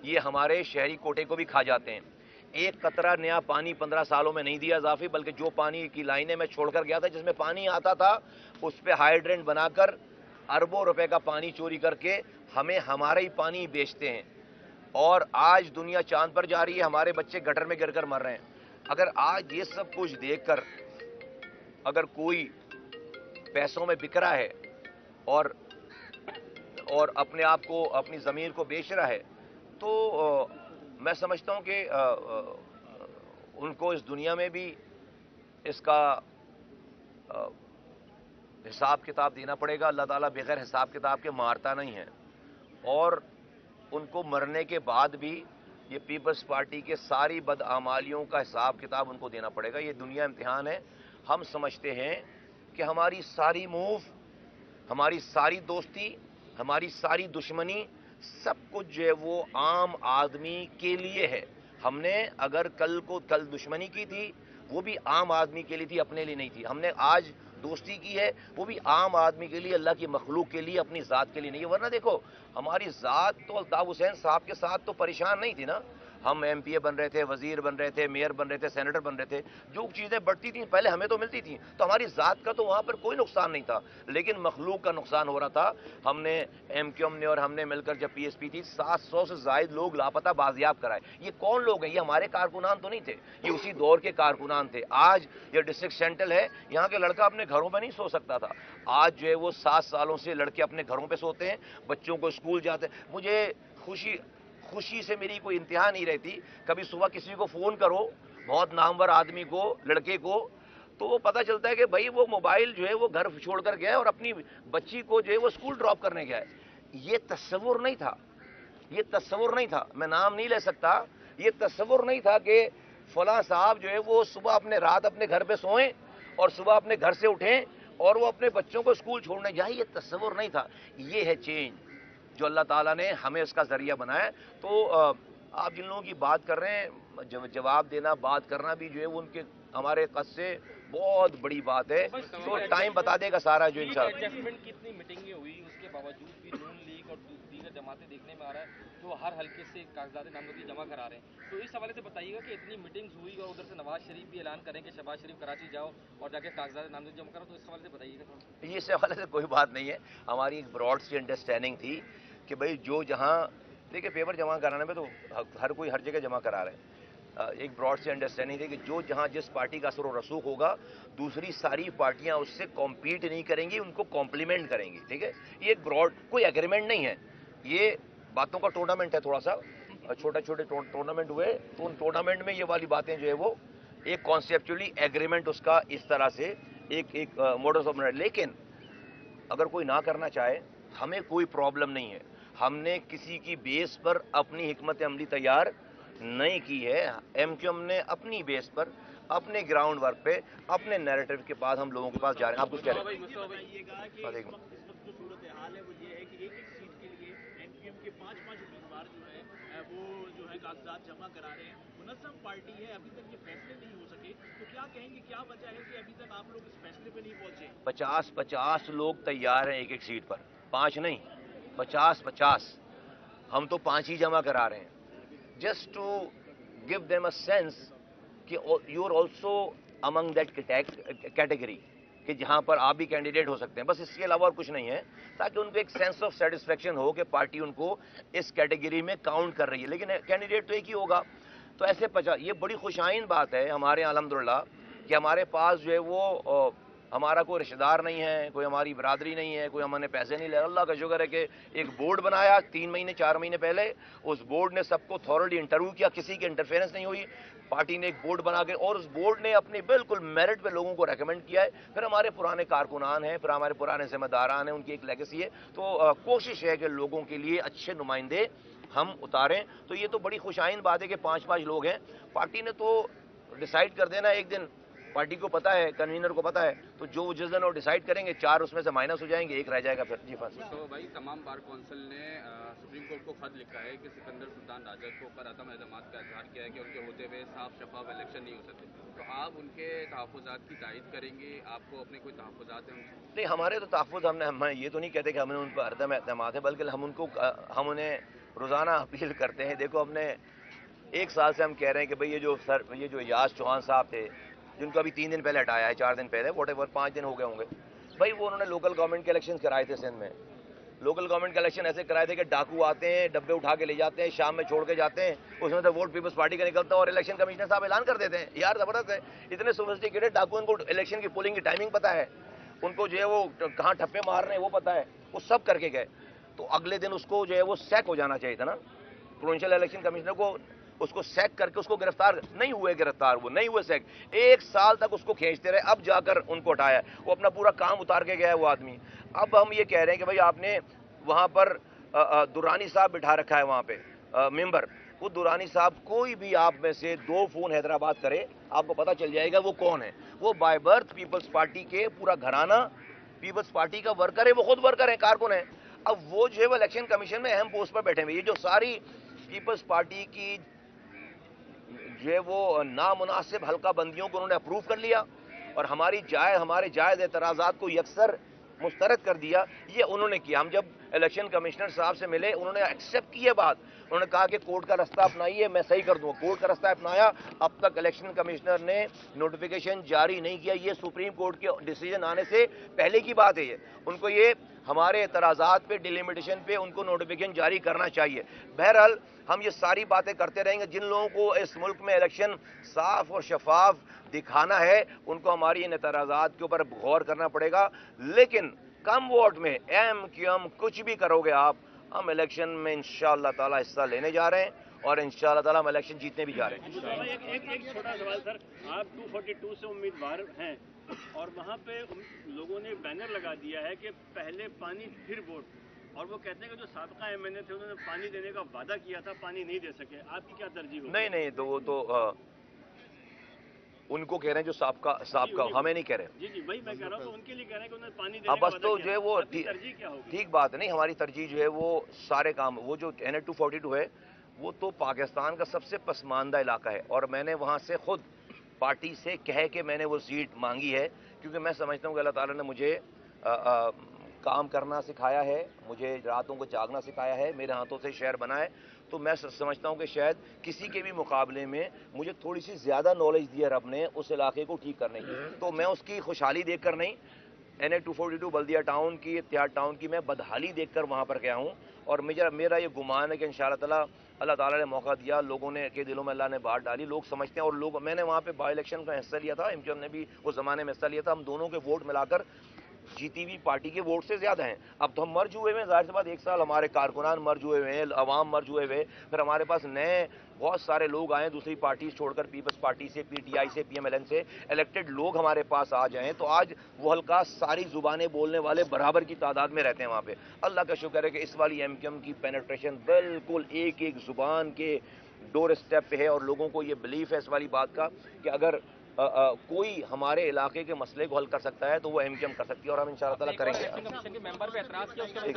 یہ ہمارے شہری کوٹے کو بھی کھا جاتے ہیں۔ ایک قطرہ نیا پانی 15 سالوں میں نہیں دیا اضافی، بلکہ جو پانی کی لائنیں میں چھوڑ کر گیا تھا جس میں پانی آتا تھا اس پہ ہائیڈرنٹ بنا کر اربوں روپے کا پانی چوری کر کے ہمیں ہمارا ہی پانی بیچتے ہیں۔ اور آج دنیا چاند پر جا رہی ہے، ہمارے بچے گٹر میں گر کر مر رہے ہیں۔ اگر آج یہ سب کچھ دیکھ کر اگر کوئی پیسوں میں بک رہا ہے اور اپنے آپ کو، اپنی ضمیر کو بیچ رہا ہے، تو میں سمجھتا ہوں کہ ان کو اس دنیا میں بھی اس کا حساب کتاب دینا پڑے گا۔ اللہ تعالیٰ بغیر حساب کتاب کے مارتا نہیں ہے، اور ان کو مرنے کے بعد بھی یہ پیپلز پارٹی کے ساری بدعمالیوں کا حساب کتاب ان کو دینا پڑے گا۔ یہ دنیا امتحان ہے۔ ہم سمجھتے ہیں کہ ہماری ساری موو، ہماری ساری دوستی، ہماری ساری دشمنی، سب کچھ جو ہے وہ عام آدمی کے لیے ہے۔ ہم نے اگر کل دشمنی کی تھی وہ بھی عام آدمی کے لیے تھی، اپنے لیے نہیں تھی۔ ہم نے آج دوستی کی ہے وہ بھی عام آدمی کے لیے، اللہ کی مخلوق کے لیے، اپنی ذات کے لیے نہیں ہے۔ ورنہ دیکھو ہماری ذات تو الطاف حسین صاحب کے ساتھ تو پریشان نہیں تھی نا۔ ہم ایم پی اے بن رہے تھے، وزیر بن رہے تھے، میئر بن رہے تھے، سینیٹر بن رہے تھے، جو چیزیں بڑھتی تھیں پہلے ہمیں تو ملتی تھیں، تو ہماری ذات کا تو وہاں پر کوئی نقصان نہیں تھا، لیکن مخلوق کا نقصان ہو رہا تھا۔ ہم نے ایم کیو ایم نے اور ہم نے مل کر جب پی ایس پی تھی 700 سے زائد لوگ لاپتہ بازیاب کرائے۔ یہ کون لوگ ہیں؟ یہ ہمارے کارکنان تو نہیں تھے، یہ اسی دور کے کارکنان تھے۔ آج یہ ڈسٹرکٹ سینٹرل ہے، یہاں کے لڑکا اپنے گھروں میں نہیں سو سکتا تھا، آج جو ہے وہ 7 سالوں سے لڑکے اپنے گھروں پہ سوتے ہیں، بچوں کو اسکول جاتے ہیں۔ مجھے خوشی سے میری کوئی انتہا نہیں رہتی، کبھی صبح کسی کو فون کرو، بہت نامور آدمی کو، لڑکے کو، تو وہ پتہ چلتا ہے کہ بھائی وہ موبائل جو ہے وہ گھر چھوڑ کر گیا ہے اور اپنی بچی کو جو ہے وہ اسکول ڈراپ کرنے گیا ہے۔ یہ تصور نہیں تھا، یہ تصور نہیں تھا، میں نام نہیں لے سکتا، یہ تصور نہیں تھا کہ فلاں صاحب جو ہے وہ صبح رات اپنے گھر پہ سوئیں اور صبح اپنے گھر سے اٹھیں اور وہ اپنے بچوں کو اسکول چھوڑنے جائیں۔ یہ تصور نہیں تھا۔ یہ ہے چینج جو اللہ تعالیٰ نے ہمیں اس کا ذریعہ بنایا ہے۔ تو آپ جن لوگوں کی بات کر رہے ہیں، جواب دینا، بات کرنا بھی جو ہے وہ ان کے ہمارے قص سے بہت بڑی بات ہے، تو ٹائم بتا دے گا سارا جو انشاءاللہ۔ ایڈجسٹمنٹ کتنی میٹنگیں ہوئی، اس کے باوجود بھی نون لیگ اور دیگر جماعتیں دیکھنے میں آ رہا ہے جو ہر حلقے سے کاغذات نامزدگی جمع کرا رہے ہیں، تو اس حوالے سے بتائیے گا کہ اتنی میٹنگز ہوئی اور ادھر سے نواز شریف بھی اعلان کریں کہ شہباز شریف کراچی جاؤ اور جا کے کاغذات نامزدگی جمع کرو، تو اس حوالے سے بتائیے گا تھوڑا۔ اس حوالے سے کوئی بات نہیں ہے، ہماری ایک براڈ سی انڈرسٹینڈنگ تھی کہ بھئی جو جہاں دیکھیں پیپر جمع کرانے میں تو ہر کوئی ہر جگہ جمع کرا رہے ہیں، ایک براڈ سی انڈرسٹینڈنگ تھی کہ جو جہاں جس پارٹی کا اثر و رسوخ ہوگا دوسری ساری پارٹیاں اس سے کمپیٹ نہیں کریں گی، ان کو کمپلیمنٹ کریں گی، ٹھیک ہے۔ یہ ایک براڈ کوئی ایگریمنٹ نہیں ہے، یہ باتوں کا ٹورنامنٹ ہے، تھوڑا سا چھوٹے ٹورنامنٹ ہوئے، تو ان ٹورنامنٹ میں یہ والی باتیں جو ہے وہ ایک کانسیپچولی ایگریمنٹ اس کا اس طرح سے ایک موڈس آف، لیکن اگر کوئی نہ کرنا چاہے ہمیں کوئی پرابلم نہیں ہے۔ ہم نے کسی کی بیس پر اپنی حکمت عملی تیار نہیں کی ہے، ایم کیو ایم نے اپنی بیس پر، اپنے گراؤنڈ ورک پہ، اپنے نیریٹو کے بعد ہم لوگوں کے پاس جا رہے ہیں۔ آپ کچھ کہہ رہے ہیں؟ بتائیے گا کہ اس وقت جو صورتحال ہے وہ یہ ہے کہ ایک سیٹ کے لیے ایم کیو ایم کے 5 امیدوار جو ہے وہ جو ہے کاغذات جمع کرا رہے ہیں، منظم پارٹی ہے، ابھی تک یہ فیصلے نہیں ہو سکے، تو کیا کہیں گے، کیا وجہ ہے کہ ابھی تک آپ لوگ اس فیصلے پہ نہیں پہنچے؟ 50 لوگ تیار ہیں ایک سیٹ پر، 5 نہیں، 50۔ ہم تو 5 ہی جمع کرا رہے ہیں، just to give them a sense کہ you are also among that category, کہ جہاں پر آپ بھی کینڈیڈیٹ ہو سکتے ہیں، بس اس کے علاوہ اور کچھ نہیں ہے، تاکہ ان کو ایک سینس آف سیٹسفیکشن ہو کہ پارٹی ان کو اس کیٹیگری میں کاؤنٹ کر رہی ہے، لیکن کینڈیڈیٹ تو ایک ہی ہوگا۔ تو ایسے یہ بڑی خوش آئند بات ہے ہمارے یہاں الحمدللہ کہ ہمارے پاس جو ہے وہ ہمارا کوئی رشتہ دار نہیں ہے، کوئی ہماری برادری نہیں ہے، کوئی ہم نے پیسے نہیں لے، اللہ کا شکر ہے کہ ایک بورڈ بنایا 3 مہینے 4 مہینے پہلے، اس بورڈ نے سب کو تھورلی انٹرویو کیا، کسی کی انٹرفیرنس نہیں ہوئی، پارٹی نے ایک بورڈ بنا کے، اور اس بورڈ نے اپنے بالکل میرٹ پہ لوگوں کو ریکمنڈ کیا ہے، پھر ہمارے پرانے کارکنان ہیں، پھر ہمارے پرانے ذمہ داران ہیں، ان کی ایک لیگیسی ہے، تو کوشش ہے کہ لوگوں کے لیے اچھے نمائندے ہم اتاریں۔ تو یہ تو بڑی خوش آئند بات ہے کہ 5 لوگ ہیں، پارٹی نے تو ڈیسائیڈ کر دینا ایک دن، پارٹی کو پتا ہے، کنوینر کو پتا ہے، تو جو جس دن وہ ڈیسائیڈ کریں گے 4 اس میں سے مائنس ہو جائیں گے، 1 رہ جائے گا پھر۔ جی فاصل تو بھائی تمام بار کونسل نے سپریم کورٹ کو خط لکھا ہے کہ سکندر سلطان راجہ کو پر عدم اعتماد کا اظہار کیا ہے کہ ان کے ہوتے ہوئے صاف شفاف الیکشن نہیں ہو سکتے، تو آپ ان کے تحفظات کی تائید کریں گے؟ آپ کو اپنے کوئی تحفظات ہیں ان سے؟ نہیں، ہمارے تو تحفظ ہم یہ تو نہیں کہتے کہ ہمیں ان پر عدم اعتماد ہے، بلکہ ہم انہیں روزانہ اپیل کرتے ہیں. دیکھو ہم نے 1 سال سے ہم کہہ رہے ہیں کہ بھئی یہ جو ایاز چوہان صاحب تھے جن کو ابھی 3 دن پہلے ہٹایا ہے, 4 دن پہلے, واٹ ایور 5 دن ہو گئے ہوں گے, بھئی وہ انہوں نے لوکل گورنمنٹ کے الیکشن کرائے تھے سندھ میں. لوکل گورنمنٹ کے الیکشن ایسے کرائے تھے کہ ڈاکو آتے ہیں, ڈبے اٹھا کے لے جاتے ہیں, شام میں چھوڑ کے جاتے ہیں, اس میں سے ووٹ پیپلز پارٹی کا نکلتا ہے اور الیکشن کمشنر صاحب اعلان کر دیتے ہیں. یار زبردست ہے, اتنے سوفسٹیکیٹڈ ڈاکو, ان کو الیکشن کی پولنگ کی ٹائمنگ پتہ ہے, ان کو جو ہے وہ کہاں ٹھپے مار رہے ہیں وہ پتہ ہے, وہ سب کر کے گئے. تو اگلے دن اس کو جو ہے وہ سیک ہو جانا چاہیے تھا نا, پروونشل الیکشن کمشنر کو, اس کو سیک کر کے اس کو گرفتار نہیں ہوئے, وہ نہیں ہوئے سیک. 1 سال تک اس کو کھینچتے رہے, اب جا کر ان کو ہٹایا. وہ اپنا پورا کام اتار کے گیا ہے وہ آدمی. اب ہم یہ کہہ رہے ہیں کہ بھائی آپ نے وہاں پر درانی صاحب بٹھا رکھا ہے وہاں پہ ممبر. وہ درانی صاحب کوئی بھی آپ میں سے 2 فون حیدرآباد کرے, آپ کو پتا چل جائے گا وہ کون ہے. وہ بائی برتھ پیپلز پارٹی کے پورا گھرانہ پیپلز پارٹی کا ورکر ہے, وہ خود ورکر ہے, کارکن ہے. اب وہ جو ہے وہ الیکشن کمیشن میں اہم پوسٹ پر بیٹھے ہوئے. یہ جو ساری پیپلز پارٹی کی جو ہے وہ نامناسب حلقہ بندیوں کو انہوں نے اپروو کر لیا اور ہمارے جائز اعتراضات کو یکسر مسترد کر دیا, یہ انہوں نے کیا. ہم جب الیکشن کمشنر صاحب سے ملے, انہوں نے ایکسیپٹ کی ہے بات, انہوں نے کہا کہ کورٹ کا رستہ اپنائیے, میں صحیح کر دوں. کورٹ کا رستہ اپنایا, اب تک الیکشن کمشنر نے نوٹیفیکیشن جاری نہیں کیا. یہ سپریم کورٹ کے ڈیسیجن آنے سے پہلے کی بات ہے. ان کو یہ ہمارے اعتراضات پہ, ڈیلیمیٹیشن پہ ان کو نوٹیفیکیشن جاری کرنا چاہیے. بہرحال ہم یہ ساری باتیں کرتے رہیں گے. جن لوگوں کو اس ملک میں الیکشن صاف اور شفاف دکھانا ہے, ان کو ہماری ان اعتراضات کے اوپر غور کرنا پڑے گا. لیکن کم ووٹ میں ایم کیو ایم کچھ بھی کرو گے آپ, ہم الیکشن میں انشاءاللہ تعالی حصہ لینے جا رہے ہیں اور انشاءاللہ تعالی ہم الیکشن جیتنے بھی جا رہے ہیں. ایک چھوٹا سوال سر, آپ 242 سے امیدوار ہیں اور وہاں پہ لوگوں نے بینر لگا دیا ہے کہ پہلے پانی پھر ووٹ, اور وہ کہتے ہیں کہ جو سابقہ ایم این اے تھے انہوں نے پانی دینے کا وعدہ کیا تھا, پانی نہیں دے سکے. آپ کی کیا ترجیح ہوگی؟ نہیں, تو وہ تو ان کو کہہ رہے ہیں جو سابقہ, ہمیں نہیں کہہ رہے. جی وہی میں کہہ رہا ہوں, تو ان کے لیے کہہ رہے ہیں کہ انہوں نے پانی دینے کا بس وعدہ تو کیا. جو ہے وہ آپ کی ترجیح کیا ہوگی؟ ٹھیک بات نہیں, ہماری ترجیح جو ہے وہ سارے کام, وہ جو NH 242 ہے وہ تو پاکستان کا سب سے پسماندہ علاقہ ہے, اور میں نے وہاں سے خود پارٹی سے کہہ کے میں نے وہ سیٹ مانگی ہے, کیونکہ میں سمجھتا ہوں کہ اللہ تعالیٰ نے مجھے کام کرنا سکھایا ہے, مجھے راتوں کو جاگنا سکھایا ہے, میرے ہاتھوں سے شہر بنا ہے. تو میں سمجھتا ہوں کہ شاید کسی کے بھی مقابلے میں مجھے تھوڑی سی زیادہ نالج دی ہے رب نے اس علاقے کو ٹھیک کرنے کی. تو میں اس کی خوشحالی دیکھ کر نہیں, NH 242 بلدیہ ٹاؤن کی, اتحاد ٹاؤن کی میں بدحالی دیکھ کر وہاں پر گیا ہوں. اور میرا یہ گمان ہے کہ انشاءاللہ اللہ تعالیٰ نے موقع دیا, لوگوں نے کے دلوں میں اللہ نے بات ڈالی, لوگ سمجھتے ہیں. اور میں نے وہاں پہ بائی الیکشن کا حصہ لیا تھا, MQM نے بھی اس زمانے میں حصہ لیا تھا. ہم دونوں کے ووٹ ملا کر جیتی ہوئی پارٹی کے ووٹ سے زیادہ ہیں. اب تو ہم مرج ہوئے ہوئے, ظاہر سی بات 1 سال ہمارے کارکنان مرج ہوئے ہوئے ہیں, عوام مرج ہوئے ہوئے, پھر ہمارے پاس نئے بہت سارے لوگ آئے دوسری پارٹیز چھوڑ کر, پیپلز پارٹی سے, PTI سے, PMLN سے الیکٹڈ لوگ ہمارے پاس آ جائیں, تو آج وہ حلقہ ساری زبانیں بولنے والے برابر کی تعداد میں رہتے ہیں وہاں پہ. اللہ کا شکر ہے کہ اس والی MQM کی پینیٹریشن بالکل ایک زبان کے ڈور اسٹیپ پہ ہے, اور لوگوں کو یہ بلیف ہے اس والی بات کا کہ اگر کوئی ہمارے علاقے کے مسئلے کو حل کر سکتا ہے تو وہ MQM کر سکتی ہے, اور ہم انشاءاللہ تعالیٰ کریں گے. الیکشن کمیشن کے ممبر پہ اعتراض کیا, اس کے